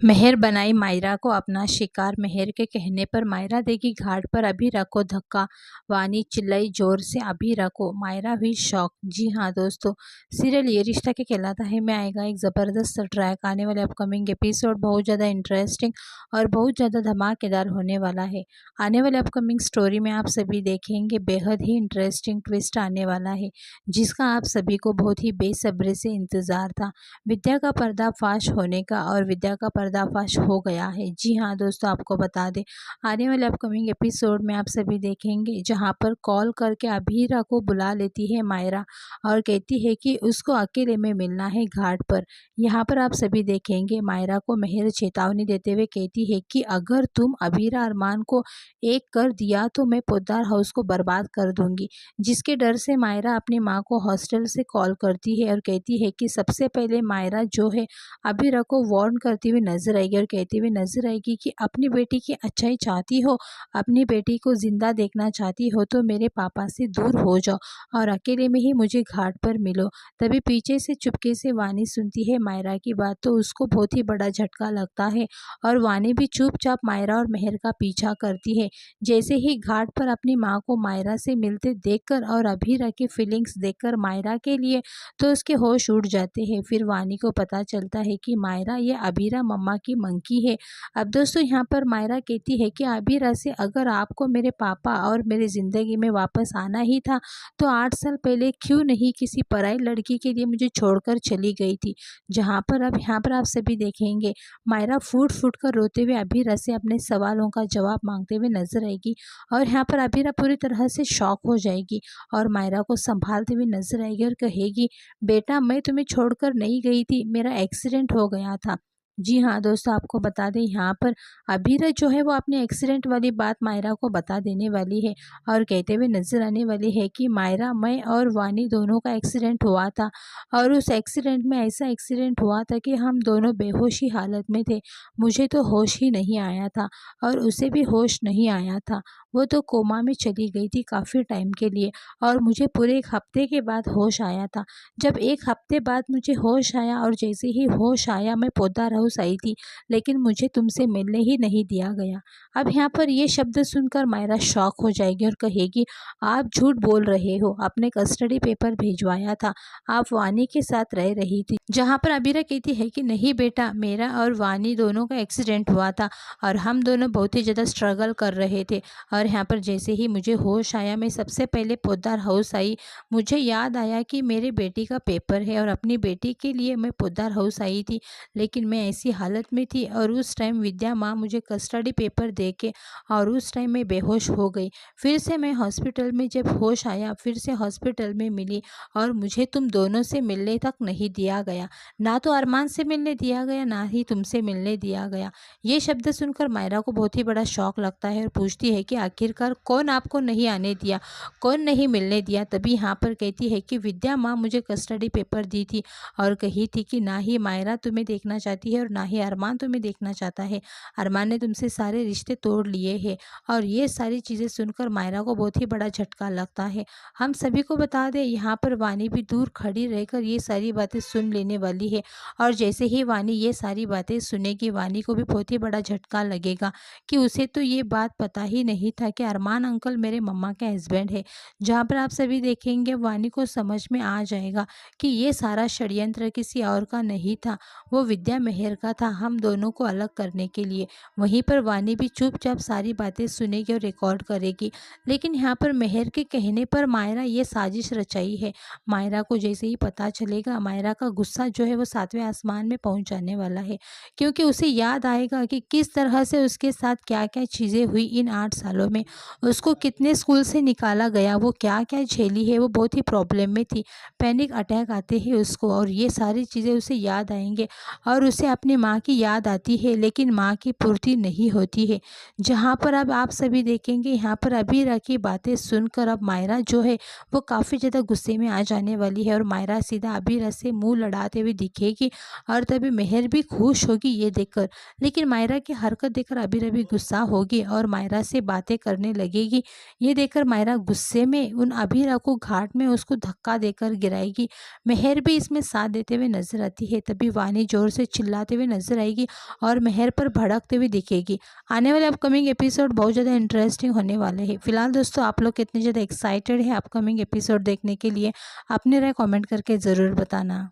मेहर बनाई मायरा को अपना शिकार। मेहर के कहने पर मायरा देगी घाट पर, अभी रखो धक्का। वानी चिल्लाई जोर से, अभी रखो। मायरा हुई शॉक। जी हाँ दोस्तों, सीरियल ये रिश्ता क्या कहलाता है में आएगा एक ज़बरदस्त ट्रैक। आने वाले अपकमिंग एपिसोड बहुत ज़्यादा इंटरेस्टिंग और बहुत ज़्यादा धमाकेदार होने वाला है। आने वाले अपकमिंग स्टोरी में आप सभी देखेंगे बेहद ही इंटरेस्टिंग ट्विस्ट आने वाला है, जिसका आप सभी को बहुत ही बेसब्री से इंतज़ार था। विद्या का पर्दाफाश होने का, और विद्या का पर्दाफाश हो गया है। जी हाँ दोस्तों, आपको बता दें आने वाले अपकमिंग एपिसोड में आप सभी देखेंगे जहाँ पर कॉल करके अभीरा को बुला लेती है मायरा और कहती है कि उसको अकेले में मिलना है घाट पर। यहाँ पर आप सभी देखेंगे मायरा को मेहर चेतावनी देते हुए कहती है कि अगर तुम अभीरा अरमान को एक कर दिया तो मैं पोद्दार हाउस को बर्बाद कर दूंगी। जिसके डर से मायरा अपनी माँ को हॉस्टल से कॉल करती है और कहती है कि सबसे पहले मायरा जो है अभीरा को वार्न करती हुई नजर आएगी और कहती हुई नजर आएगी कि अपनी बेटी की अच्छाई चाहती हो, अपनी बेटी को जिंदा देखना चाहती हो तो मेरे पापा से दूर हो जाओ और अकेले में ही मुझे घाट पर मिलो। तभी पीछे से चुपके से वानी सुनती है मायरा की बात, तो उसको बहुत ही बड़ा झटका लगता है और वानी भी चुपचाप मायरा और मेहर का पीछा करती है। जैसे ही घाट पर अपनी माँ को मायरा से मिलते देखकर और अभीरा की फीलिंग्स देखकर मायरा के लिए तो उसके होश उड़ जाते हैं। फिर वानी को पता चलता है कि मायरा ये अभीरा मम्मा की मंकी है। अब दोस्तों यहाँ पर मायरा कहती है कि अभीरा से अगर आपको मेरे पापा और मेरी ज़िंदगी में वापस आना ही था तो 8 साल पहले क्यों नहीं किसी पराई लड़की के लिए मुझे छोड़कर चली गई थी। जहाँ पर अब यहाँ पर आप सभी देखेंगे मायरा फूट फूट कर रोते हुए अभीरा से अपने सवालों का जवाब मांगते हुए नजर आएगी और यहाँ पर अभीरा पूरी तरह से शॉक हो जाएगी और मायरा को संभालते हुए नजर आएगी और कहेगी, बेटा मैं तुम्हें छोड़कर नहीं गई थी, मेरा एक्सीडेंट हो गया था। जी हाँ दोस्तों, आपको बता दें यहाँ पर अभीरा जो है वो अपने एक्सीडेंट वाली बात मायरा को बता देने वाली है और कहते हुए नजर आने वाली है कि मायरा, मैं और वानी दोनों का एक्सीडेंट हुआ था और उस एक्सीडेंट में ऐसा एक्सीडेंट हुआ था कि हम दोनों बेहोशी हालत में थे। मुझे तो होश ही नहीं आया था और उसे भी होश नहीं आया था। वो तो कोमा में चली गई थी काफ़ी टाइम के लिए और मुझे पूरे 1 हफ्ते के बाद होश आया था। जब 1 हफ्ते बाद मुझे होश आया और जैसे ही होश आया मैं पोद्दार हाउस आई थी, लेकिन मुझे तुमसे मिलने ही नहीं दिया गया। अब यहाँ पर ये शब्द सुनकर मायरा शॉक हो जाएगी और कहेगी, आप झूठ बोल रहे हो, आपने कस्टडी पेपर भिजवाया था, आप वानी के साथ रह रही थी। जहाँ पर अभीरा कहती है कि नहीं बेटा, मेरा और वानी दोनों का एक्सीडेंट हुआ था और हम दोनों बहुत ही ज़्यादा स्ट्रगल कर रहे थे और यहाँ पर जैसे ही मुझे होश आया मैं सबसे पहले पोद्दार हाउस आई। मुझे याद आया कि मेरी बेटी का पेपर है और अपनी बेटी के लिए मैं पोद्दार हाउस आई थी, लेकिन मैं ऐसी हालत में थी और उस टाइम विद्या माँ मुझे कस्टडी पेपर दे के और उस टाइम मैं बेहोश हो गई। फिर से मैं हॉस्पिटल में जब होश आया फिर से हॉस्पिटल में मिली और मुझे तुम दोनों से मिलने तक नहीं दिया गया, ना तो अरमान से मिलने दिया गया ना ही तुमसे मिलने दिया गया। ये शब्द सुनकर मायरा को बहुत ही बड़ा शौक लगता है और पूछती है कि आखिरकार कौन आपको नहीं आने दिया, कौन नहीं मिलने दिया। तभी यहाँ पर कहती है कि विद्या माँ मुझे कस्टडी पेपर दी थी और कही थी कि ना ही मायरा तुम्हें देखना चाहती है और ना ही अरमान तुम्हें देखना चाहता है, अरमान ने तुमसे सारे रिश्ते तोड़ लिए हैं। और ये सारी चीज़ें सुनकर मायरा को बहुत ही बड़ा झटका लगता है। हम सभी को बता दें यहाँ पर वानी भी दूर खड़ी रहकर ये सारी बातें सुन लेने वाली है और जैसे ही वानी ये सारी बातें सुनेगी वानी को भी बहुत ही बड़ा झटका लगेगा कि उसे तो ये बात पता ही नहीं था कि अरमान अंकल मेरे मम्मा के हस्बैंड है। जहाँ पर आप सभी देखेंगे वानी को समझ में आ जाएगा कि ये सारा षड्यंत्र किसी और का नहीं था, वो विद्या मेहर का था हम दोनों को अलग करने के लिए। वहीं पर वानी भी चुपचाप सारी बातें सुनेगी और रिकॉर्ड करेगी। लेकिन यहाँ पर मेहर के कहने पर मायरा ये साजिश रचाई है। मायरा को जैसे ही पता चलेगा मायरा का गुस्सा जो है वो 7वें आसमान में पहुँच जाने वाला है, क्योंकि उसे याद आएगा कि किस तरह से उसके साथ क्या क्या चीज़ें हुई इन 8 सालों में। उसको कितने स्कूल से निकाला गया, वो क्या क्या झेली है, वो बहुत ही प्रॉब्लम में थी, पैनिक अटैक आते हैं उसको और ये सारी चीज़ें उसे याद आएंगे और उसे अपनी माँ की याद आती है लेकिन माँ की पूर्ति नहीं होती है। जहाँ पर अब आप सभी देखेंगे यहाँ पर अभीरा की बातें सुनकर अब मायरा जो है वो काफ़ी ज़्यादा गुस्से में आ जाने वाली है और मायरा सीधा अभीरा से मुँह लड़ाते हुए दिखेगी और तभी मेहर भी खुश होगी ये देखकर। लेकिन मायरा की हरकत देखकर अभीरा भी गुस्सा होगी और मायरा से बातें करने लगेगी। ये देखकर मायरा गुस्से में उन अभीरा को घाट में उसको धक्का देकर गिराएगी। मेहर भी इसमें साथ देते हुए नजर आती है। तभी वानी जोर से चिल्लाते छुपाते हुए नजर आएगी और मेहर पर भड़कते हुए दिखेगी। आने वाले अपकमिंग एपिसोड बहुत ज़्यादा इंटरेस्टिंग होने वाले हैं। फिलहाल दोस्तों आप लोग कितने ज़्यादा एक्साइटेड है अपकमिंग एपिसोड देखने के लिए, अपनी राय कमेंट करके ज़रूर बताना।